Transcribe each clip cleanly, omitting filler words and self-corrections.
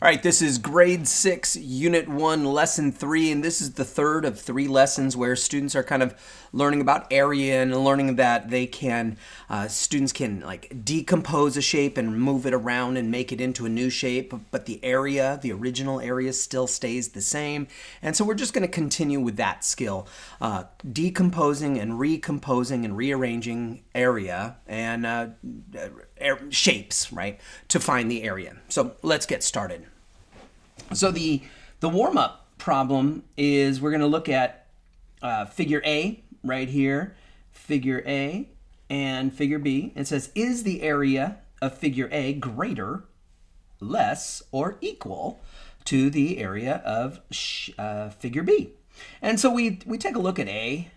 All right, this is grade 6, unit 1, lesson 3, and this is the third of 3 lessons where students are kind of learning about area and learning that they can, students can like decompose a shape and move it around and make it into a new shape, but the area, the original area still stays the same. And so we're just going to continue with that skill, decomposing and recomposing and rearranging area and shapes, right, to find the area. So let's get started. So the warm-up problem is we're going to look at figure A right here, figure A and figure B. It says, is the area of figure A greater, less, or equal to the area of figure B? And so we take a look at A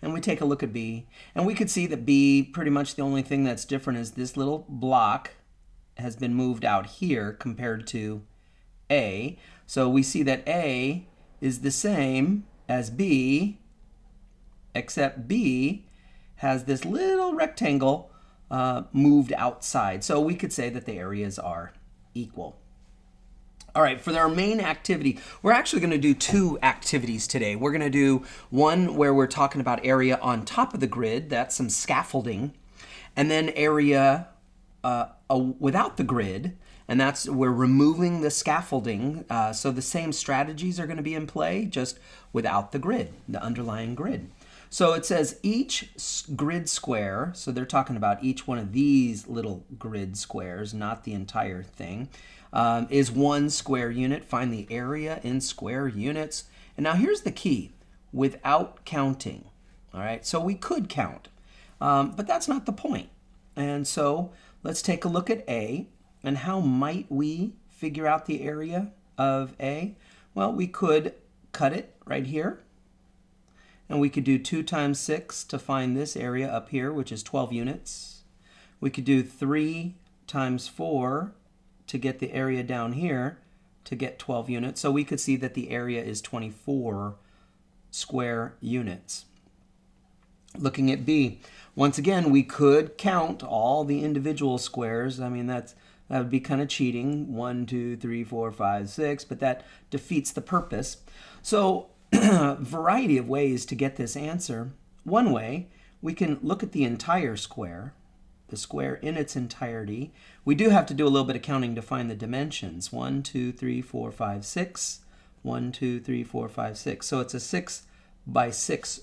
and we take a look at B, and we could see that B, pretty much the only thing that's different is this little block has been moved out here compared to A. So we see that A is the same as B, except B has this little rectangle moved outside. So we could say that the areas are equal. All right, for our main activity, we're actually going to do 2 activities today. We're going to do one where we're talking about area on top of the grid, that's some scaffolding, and then area without the grid, and that's we're removing the scaffolding. So the same strategies are going to be in play, just without the grid, the underlying grid. So it says each grid square, so they're talking about each one of these little grid squares, not the entire thing, is 1 square unit. Find the area in square units. And now here's the key, without counting. All right, so we could count, but that's not the point. And so let's take a look at A. And how might we figure out the area of A? Well, we could cut it right here. And we could do 2 times 6 to find this area up here, which is 12 units. We could do 3 times 4 to get the area down here to get 12 units. So we could see that the area is 24 square units. Looking at B, once again, we could count all the individual squares. I mean, that would be kind of cheating. 1, 2, 3, 4, 5, 6, but that defeats the purpose. So a variety of ways to get this answer. One way, we can look at the entire square, the square in its entirety. We do have to do a little bit of counting to find the dimensions. 1, 2, 3, 4, 5, 6. 1, 2, 3, 4, 5, 6. So it's a 6 by 6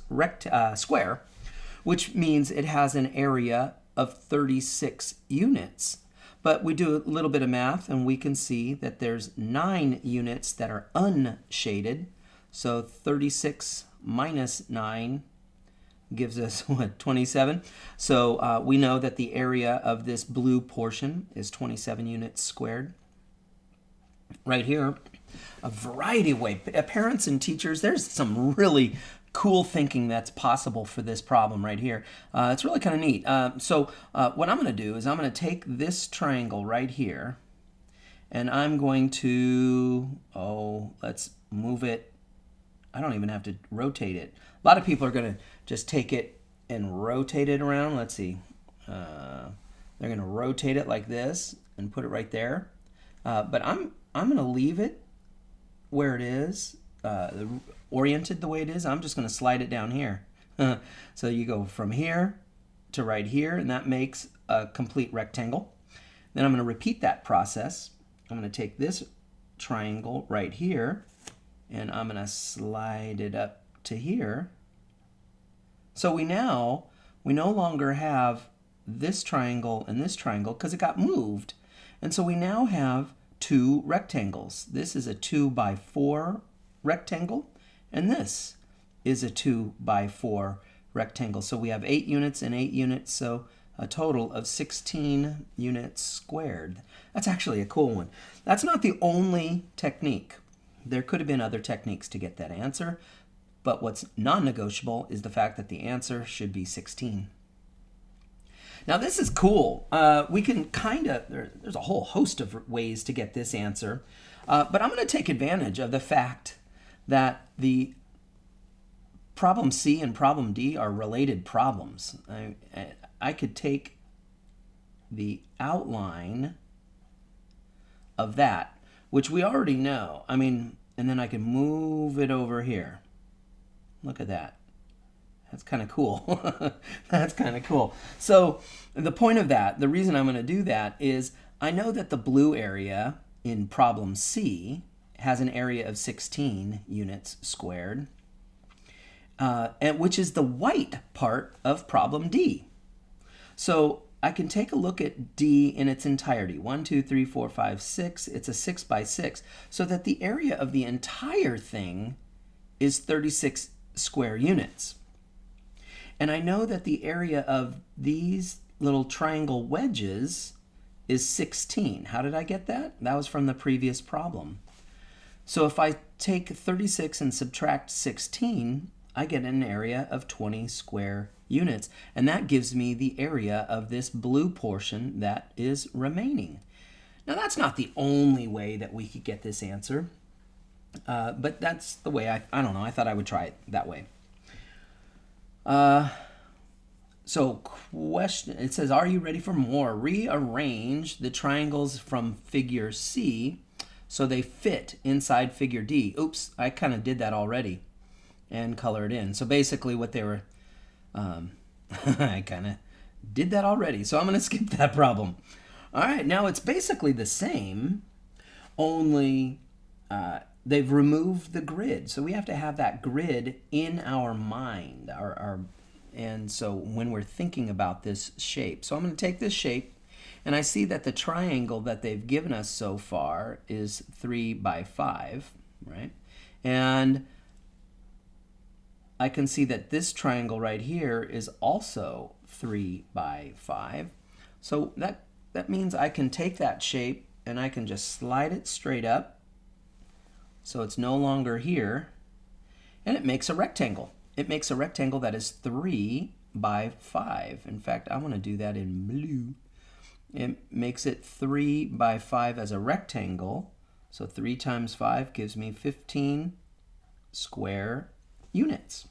square, which means it has an area of 36 units. But we do a little bit of math and we can see that there's 9 units that are unshaded. So 36 minus 9 gives us, what, 27? So we know that the area of this blue portion is 27 units squared. Right here, a variety of ways. Parents and teachers, there's some really cool thinking that's possible for this problem right here. It's really kind of neat. So what I'm going to do is I'm going to take this triangle right here, and I'm going to, let's move it. I don't even have to rotate it. A lot of people are going to just take it and rotate it around. Let's see. They're going to rotate it like this and put it right there. But I'm going to leave it where it is, oriented the way it is. I'm just going to slide it down here. So you go from here to right here, and that makes a complete rectangle. Then I'm going to repeat that process. I'm going to take this triangle right here, and I'm going to slide it up to here. So we no longer have this triangle and this triangle because it got moved. And so we now have 2 rectangles. This is a 2 by 4 rectangle, and this is a 2 by 4 rectangle. So we have 8 units and 8 units, so a total of 16 units squared. That's actually a cool one. That's not the only technique. There could have been other techniques to get that answer, but what's non-negotiable is the fact that the answer should be 16. Now this is cool. We can there's a whole host of ways to get this answer, but I'm going to take advantage of the fact that the problem C and problem D are related problems. I could take the outline of that which we already know. I mean, and then I can move it over here. Look at that. That's kind of cool. That's kind of cool. So the point of that, the reason I'm going to do that is I know that the blue area in problem C has an area of 16 units squared, and which is the white part of problem D. So I can take a look at D in its entirety. 1, 2, 3, 4, 5, 6. It's a 6 by 6. So that the area of the entire thing is 36 square units. And I know that the area of these little triangle wedges is 16. How did I get that? That was from the previous problem. So if I take 36 and subtract 16, I get an area of 20 square units. And that gives me the area of this blue portion that is remaining. Now that's not the only way that we could get this answer, but that's the way I don't know, I thought I would try it that way. So question, it says, are you ready for more? Rearrange the triangles from figure C so they fit inside figure D. Oops, I kind of did that already and colored in. So basically what they were, I kind of did that already. So I'm going to skip that problem. All right, now it's basically the same, only they've removed the grid. So we have to have that grid in our mind, and so when we're thinking about this shape. So I'm going to take this shape, and I see that the triangle that they've given us so far is 3 by 5, right? And I can see that this triangle right here is also 3 by 5. So that means I can take that shape and I can just slide it straight up so it's no longer here, and it makes a rectangle. It makes a rectangle that is 3 by 5. In fact, I want to do that in blue. It makes it 3 by 5 as a rectangle. So 3 times 5 gives me 15 square units.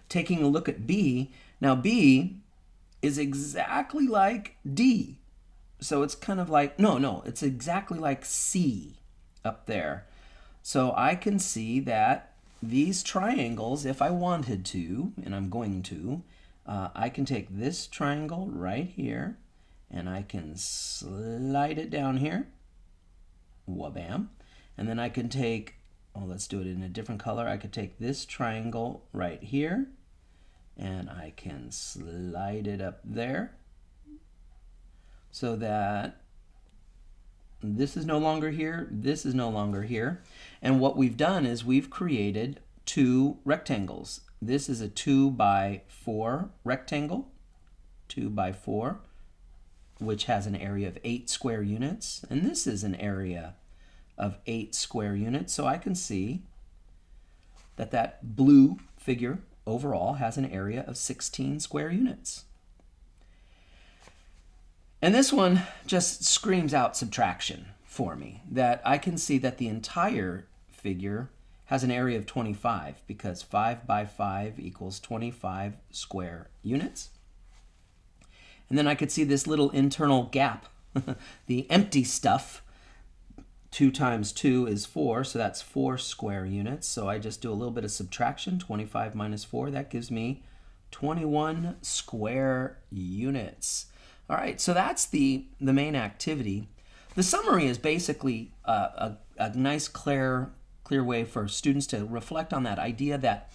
Taking a look at B, now B is exactly like D. So it's kind of like, no, it's exactly like C up there. So I can see that these triangles, if I wanted to, and I'm going to, I can take this triangle right here, and I can slide it down here, wha-bam, and then I can take, let's do it in a different color. I could take this triangle right here, and I can slide it up there, so that this is no longer here, this is no longer here. And what we've done is we've created 2 rectangles. This is a 2 by 4 rectangle, 2 by 4, which has an area of 8 square units. And this is an area of 8 square units. So I can see that that blue figure overall has an area of 16 square units. And this one just screams out subtraction for me, that I can see that the entire figure has an area of 25 because 5 by 5 equals 25 square units. And then I could see this little internal gap, the empty stuff. 2 times 2 is 4, so that's 4 square units. So I just do a little bit of subtraction, 25 minus 4, that gives me 21 square units. All right, so that's the main activity. The summary is basically a nice, clear way for students to reflect on that idea that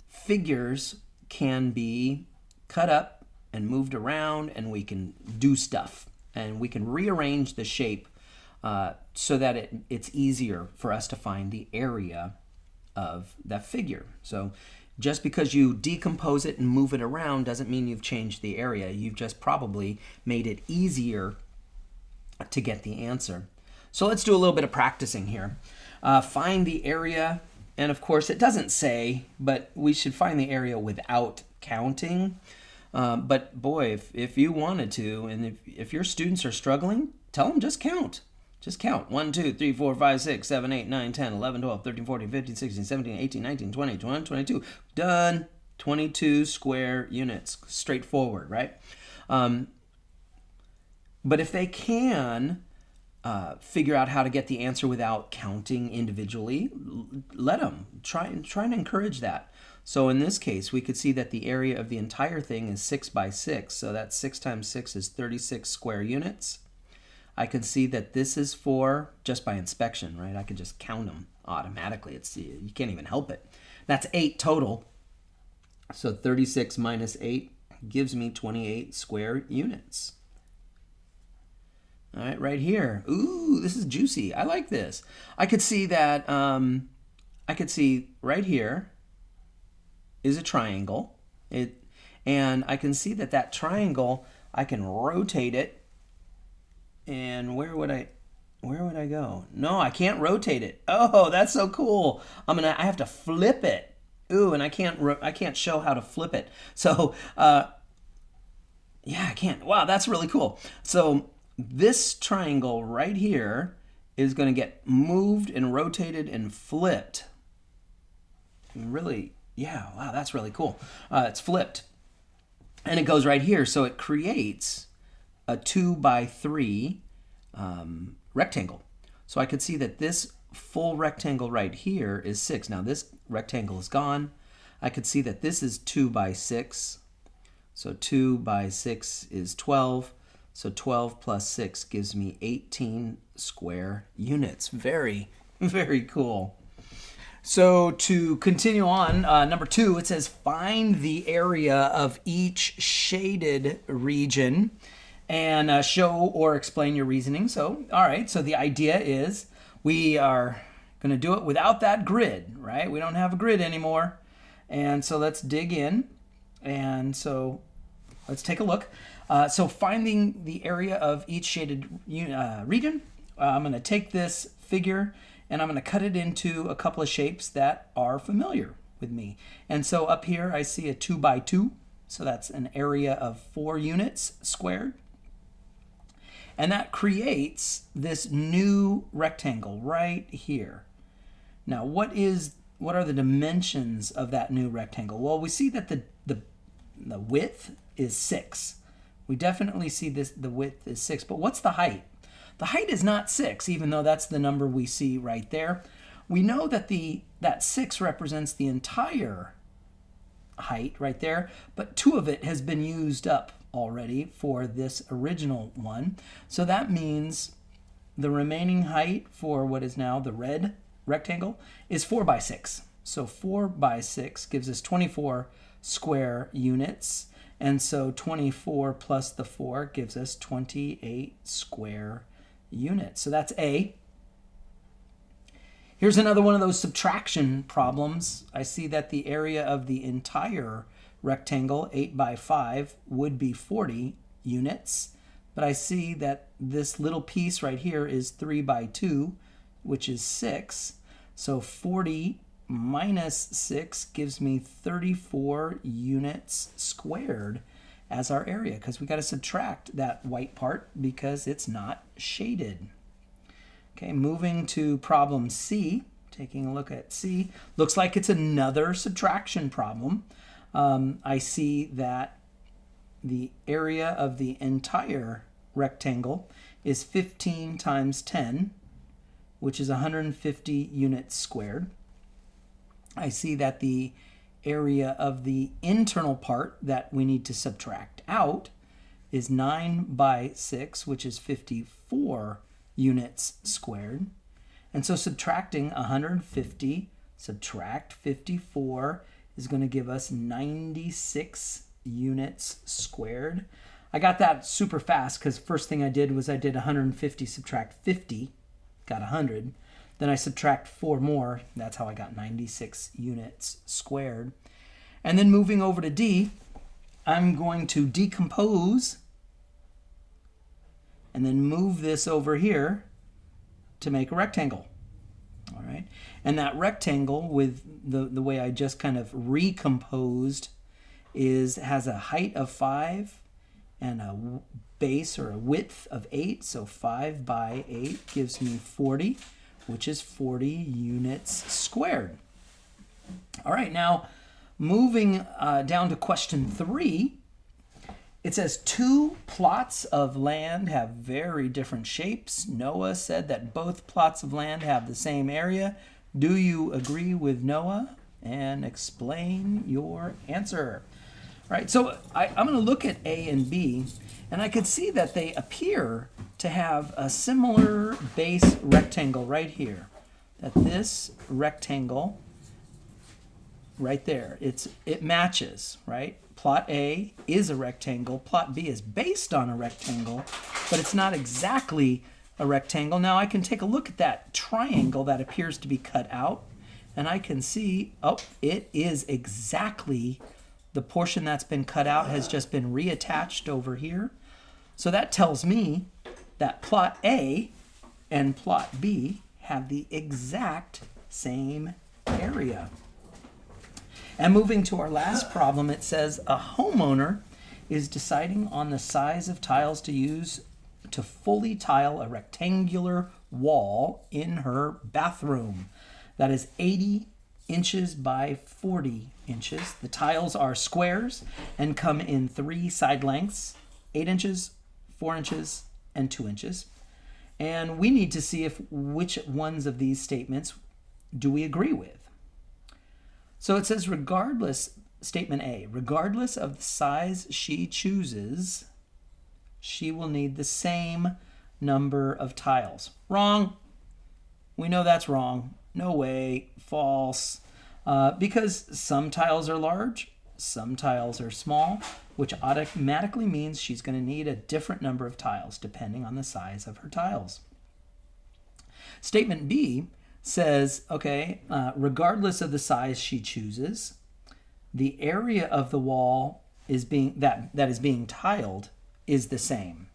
figures can be cut up and moved around, and we can do stuff. And we can rearrange the shape so that it's easier for us to find the area of that figure. So just because you decompose it and move it around doesn't mean you've changed the area. You've just probably made it easier to get the answer. So let's do a little bit of practicing here. Find the area, and of course it doesn't say, but we should find the area without counting. But boy, if you wanted to, and if your students are struggling, tell them just count. Just count. 1, 2, 3, 4, 5, 6, 7, 8, 9, 10, 11, 12, 13, 14, 15, 16, 17, 18, 19, 20, 21, 22. Done. 22 square units. Straightforward, right? But if they can figure out how to get the answer without counting individually, let them. Try and encourage that. So in this case, we could see that the area of the entire thing is 6 by 6. So that's 6 times 6 is 36 square units. I can see that this is for, just by inspection, right? I can just count them automatically. You can't even help it. That's 8 total. So 36 minus 8 gives me 28 square units. All right, right here. Ooh, this is juicy. I like this. I could see that, I could see right here is a triangle. And I can see that that triangle, I can rotate it. And where would I go? No, I can't rotate it. Oh, that's so cool. I have to flip it. Ooh, and I can't show how to flip it. So, yeah, I can't. Wow, that's really cool. So this triangle right here is going to get moved and rotated and flipped. Really, yeah, wow, that's really cool. It's flipped. And it goes right here. So it creates a 2 by 3 rectangle. So I could see that this full rectangle right here is 6. Now this rectangle is gone. I could see that this is 2 by 6. So 2 by 6 is 12. So 12 plus 6 gives me 18 square units. Very, very cool. So to continue on, number 2, it says find the area of each shaded region and show or explain your reasoning. So, all right, so the idea is we are going to do it without that grid, right? We don't have a grid anymore. And so let's dig in. And so let's take a look. So finding the area of each shaded region, I'm going to take this figure and I'm going to cut it into a couple of shapes that are familiar with me. And so up here I see a 2 by 2. So that's an area of 4 units squared. And that creates this new rectangle right here. Now, what are the dimensions of that new rectangle? Well, we see that the width is 6. We definitely see the width is 6, but what's the height? The height is not 6, even though that's the number we see right there. We know that that 6 represents the entire height right there, but 2 of it has been used up already for this original one. So that means the remaining height for what is now the red rectangle is 4 by 6. So 4 by 6 gives us 24 square units. And so 24 plus the 4 gives us 28 square units. So that's A. Here's another one of those subtraction problems. I see that the area of the entire rectangle, 8 by 5, would be 40 units. But I see that this little piece right here is 3 by 2, which is 6. So 40 minus 6 gives me 34 units squared as our area, because we got to subtract that white part because it's not shaded. Okay, moving to problem C, taking a look at C, looks like it's another subtraction problem. I see that the area of the entire rectangle is 15 times 10, which is 150 units squared. I see that the area of the internal part that we need to subtract out is 9 by 6, which is 54 units squared. And so subtracting 150, subtract 54 is going to give us 96 units squared. I got that super fast because first thing I did was I did 150 subtract 50, got 100. Then I subtract 4 more. That's how I got 96 units squared. And then moving over to D, I'm going to decompose and then move this over here to make a rectangle. All right. And that rectangle, with the way I just kind of recomposed, has a height of 5 and a base or a width of 8. So 5 by 8 gives me 40, which is 40 units squared. All right, now moving down to question 3, It says 2 plots of land have very different shapes. Noah said that both plots of land have the same area. Do you agree with Noah? And explain your answer. All right, so I'm going to look at A and B, and I could see that they appear to have a similar base rectangle right here. That this rectangle right there, it matches, right? Plot A is a rectangle. Plot B is based on a rectangle, but it's not exactly a rectangle. Now I can take a look at that triangle that appears to be cut out, and I can see, oh, it is exactly the portion that's been cut out has just been reattached over here. So that tells me that plot A and plot B have the exact same area. And moving to our last problem, it says a homeowner is deciding on the size of tiles to use to fully tile a rectangular wall in her bathroom. That is 80 inches by 40 inches. The tiles are squares and come in 3 side lengths, 8 inches, 4 inches, and 2 inches. And we need to see which ones of these statements do we agree with. So it says statement A, regardless of the size she chooses, she will need the same number of tiles. Wrong. We know that's wrong. No way. False. Because some tiles are large, some tiles are small, which automatically means she's going to need a different number of tiles depending on the size of her tiles. Statement B says, okay, regardless of the size she chooses, the area of the wall that is being tiled is the same.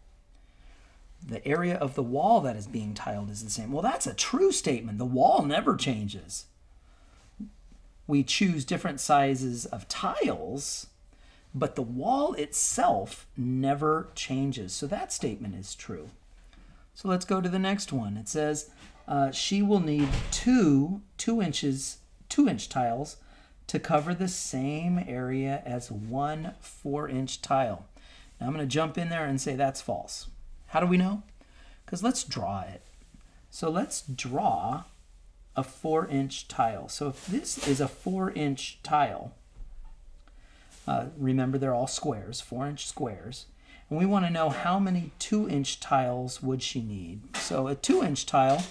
The area of the wall that is being tiled is the same. Well, that's a true statement. The wall never changes. We choose different sizes of tiles, but the wall itself never changes. So that statement is true. So let's go to the next one. It says she will need two 2-inch tiles to cover the same area as one 4-inch tile. Now I'm going to jump in there and say that's false. How do we know? Because let's draw it. So let's draw a 4-inch tile. So if this is a 4-inch tile, remember they're all squares, 4-inch squares, and we want to know how many 2-inch tiles would she need. So a 2-inch tile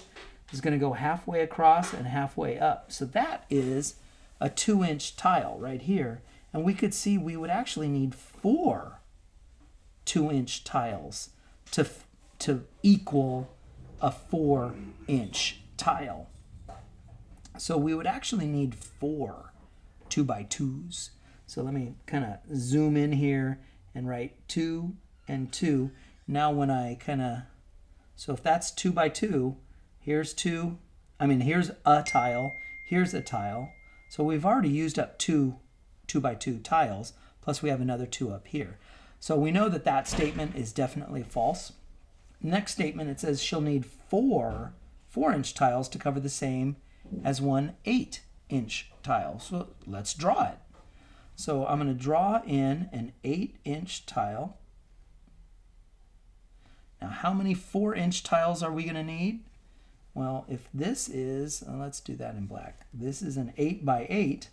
is going to go halfway across and halfway up. So that is a 2-inch tile right here. And we could see we would actually need 4 2-inch tiles to equal a 4-inch tile. So we would actually need 4 2x2s. So let me kind of zoom in here and write 2 and 2. Now when I so if that's 2x2, here's a tile, here's a tile. So we've already used up 2 2x2 tiles, plus we have another 2 up here. So we know that that statement is definitely false. Next statement, it says she'll need 4 4-inch tiles to cover the same as one 8-inch tile. So let's draw it. So I'm going to draw in an 8-inch tile. Now how many 4-inch tiles are we going to need? Well, if this is, let's do that in black. This is an 8x8.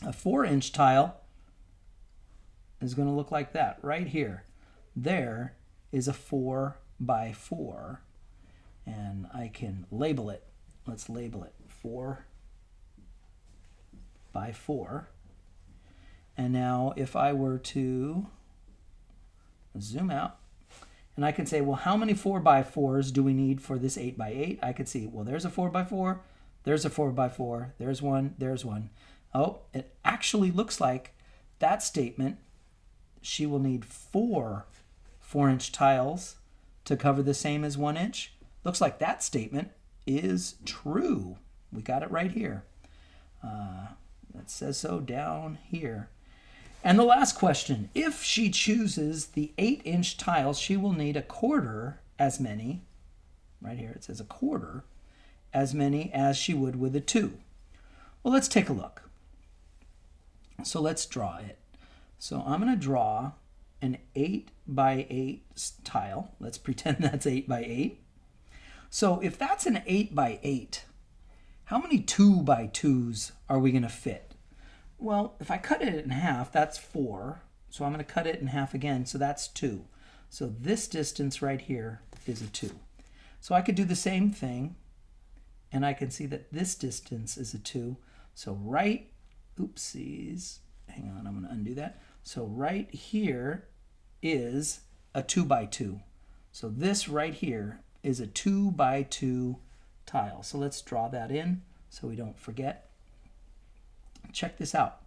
A 4-inch tile is going to look like that right here. There is a 4x4, and I can label it. Let's label it 4x4. And now if I were to zoom out, and I can say, well, how many 4x4s do we need for this 8x8? I could see, well, there's a 4x4, there's a 4x4, there's one, there's one. Oh, it actually looks like that statement, she will need 4 4-inch tiles to cover the same as 1 inch. Looks like that statement is true. We got it right here. That says so down here. And the last question, if she chooses the 8-inch tiles, she will need a quarter as many, right here it says a quarter, as many as she would with a 2. Well, let's take a look. So let's draw it. So I'm going to draw an 8 by 8 tile. Let's pretend that's 8 by 8. So if that's an 8 by 8, how many 2 by 2s are we going to fit? Well, if I cut it in half, that's 4. So I'm going to cut it in half again, so that's 2. So this distance right here is a 2. So I could do the same thing, and I can see that this distance is a 2. So right, oopsies, hang on, I'm going to undo that. So right here is a 2 by 2. So this right here is a 2 by 2 tile. So let's draw that in so we don't forget. Check this out.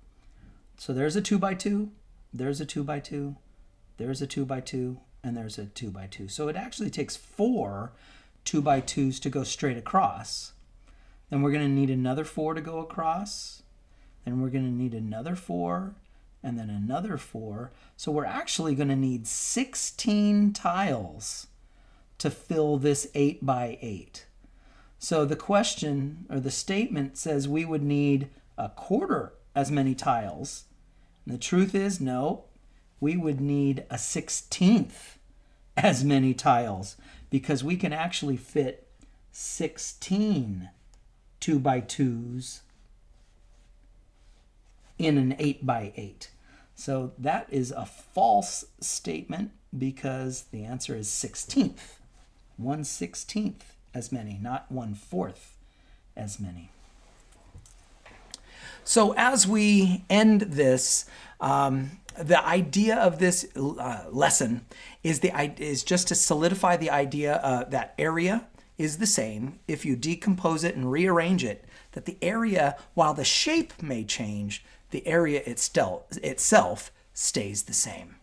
So there's a 2 by 2, there's a 2 by 2, there's a 2 by 2, and there's a 2 by 2. So it actually takes 4 2 by 2s to go straight across. Then we're going to need another 4 to go across. Then we're going to need another 4, and then another 4. So we're actually going to need 16 tiles to fill this 8 by 8. So the question or the statement says we would need a quarter as many tiles. And the truth is, no, we would need a 16th as many tiles because we can actually fit 16 2 by 2s in an 8 by 8. So that is a false statement because the answer is 16th. 1/16 as many, not 1/4 as many. So as we end this, the idea of this lesson is just to solidify the idea that area is the same if you decompose it and rearrange it, that the area, while the shape may change, the area itself stays the same.